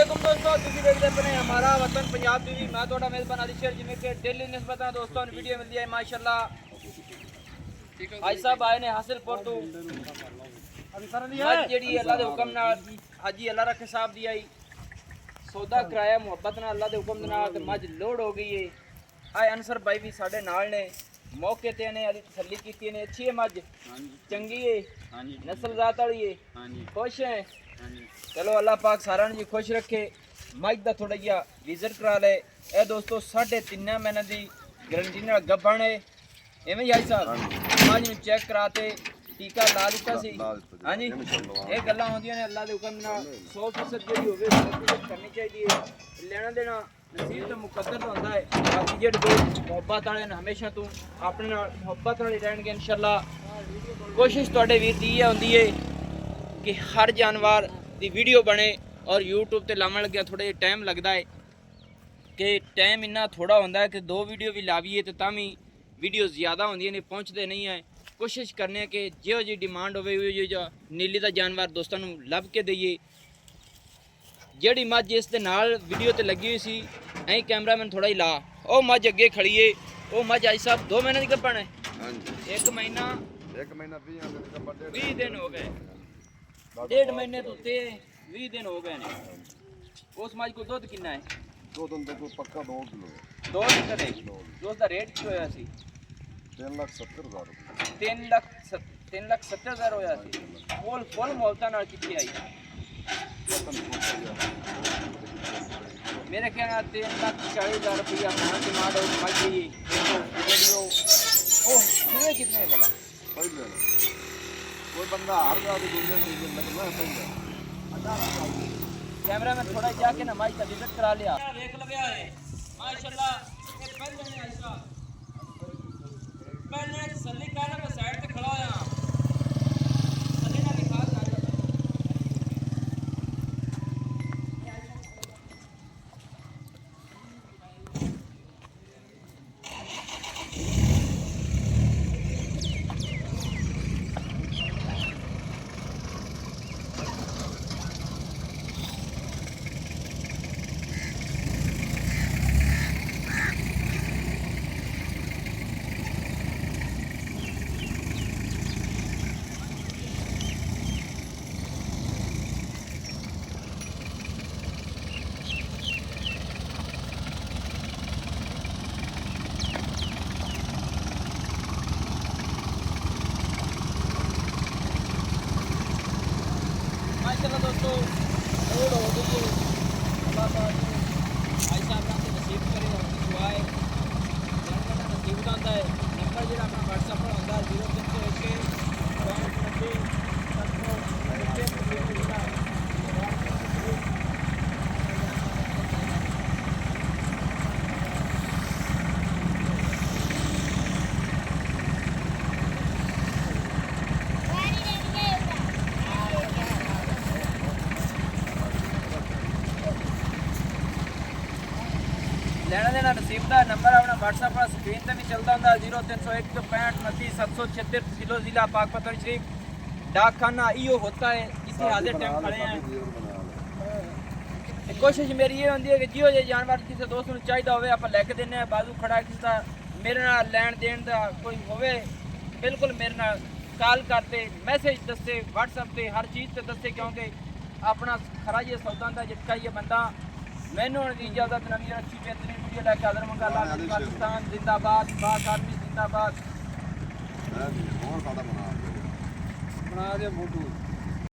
वालेकुम दोस्तों, ਤੁਸੀਂ ਦੇਖਦੇ ਪਏ हमारा वतन पंजाब टीवी। मैं ਤੁਹਾਡਾ मेज़बान अली शेर जिम्मे के डेली निस्बत दोस्तों ने वीडियो मिल है माशाल्लाह। भाई साहब आए ने हासिलपुर तो जी अल्लाह के हुक्म नाल हाजी अल्लाह रखे साहब दी आई सौदा कराया मुहब्बत नाल अल्लाह के हुक्म दे नाल ते मज लोड हो गई है। आए अनसर भाई भी साडे नाल ने मौके ते ने अली तसल्ली कीती ने अच्छी है मज चंगी है नस्ल जात वाली है खुश है। चलो अल्लाह पाक सारा जी खुश रखे। मज का थोड़ा जिहा विजिट करा ले। ए दोस्तों 3.5 महीने की गारंटी नाल गब्बण है इवें ही आई साहब मज नूं चेक कराते टीका ला दिता सी। हाँ जी ये गल्लां होंदियां ने अल्लाह दे हुक्म नाल 100% जिहड़ी होवे करनी चाहिए है। लेना देना नसीब तो मुकद्दर तो होंदा है। बाकी जेहड़े दोस्त मुहब्बत वाले ने हमेशा तो अपने नाल मुहब्बत वाले रहणगे इंशाअल्लाह। कोशिश तुहाडे वीर दी होंदी है कि हर जानवर की वीडियो बने और यूट्यूब ते लावन लग्या थोड़ा जिहा टाइम लगता है कि टाइम इन्ना थोड़ा होंदा है कि 2 वीडियो भी लावीए तो तां भी वीडियो ज़्यादा होंदियां ने पहुँचते नहीं है। कोशिश करने कि जो जी डिमांड होवे उहो जो नीली का जानवर दोस्तों नूं लभ के दईए। जिहड़ी मझ इस दे नाल वीडियो ते लगी हुई सी ऐं कैमरामैन थोड़ा ही ला ओ मझ अगे खड़ी है वो मझ आई साहब 2 महीने की गब्बण है। 1 महीना 20 दिन हो गए 1.5 महीने तो उत्ते 20 दिन हो गए ने। उस मझ को दुध कितना है? पक्का 2 किलो 2 लीटर है। उसका रेट की होया सी? 3,70,000 3,70,000 होया सी। फुल मोहब्बतां नाल कितनी आई? मेरे ख्याल नाल 3,40,000 रुपया खाना डिमांड हो मझ दी वीडियो ओ कितने कितने भला पहले कोई बंदा हार गया तो दूसरे को लगना पहले कैमरा में थोड़ा जाके ना माइक का विजिट करा लिया देख लगा है माशाल्लाह। ये पहले ने ऐसा पहले तसल्ली करना मैं साइड पे खड़ा होया तसल्ली ना दिखा जा माशाल्लाह दोस्तों लोड हो गई है। अल्लाह पाक भाई साहब ने नसीब करे और दुआ है जनता नसीब का होता है। नंबर जो अपना व्हाट्सएप पर होता है 0301 लेना देना नसीब का नंबर अपना व्हाट्सएप पर स्क्रीन पर भी चलता होता 0301 65 29 776 किलो जिला पाकपतन शरीफ डाक खाना इो होता है। इसी हाजिर टाइम खड़े हैं। कोशिश मेरी ये होती है कि जियो जो जानवर किसी दोस्त को चाहिए हो आप लैके देने बाजू खड़ा किसी का मेरे नाल लैन देन का कोई होवे बिल्कुल मेरे नाल कॉल करते मैसेज दसते व्हाट्सएप से हर चीज़ से दसते क्योंकि अपना खरा ये सौदा का झटका ये बंदा मैनू इजाजत नवी अच्छी बेहतरीन वीडियो लैके हाजिर मंगा पाकिस्तान जिंदाबाद पाक आर्मी जिंदाबाद बना दे फोटो।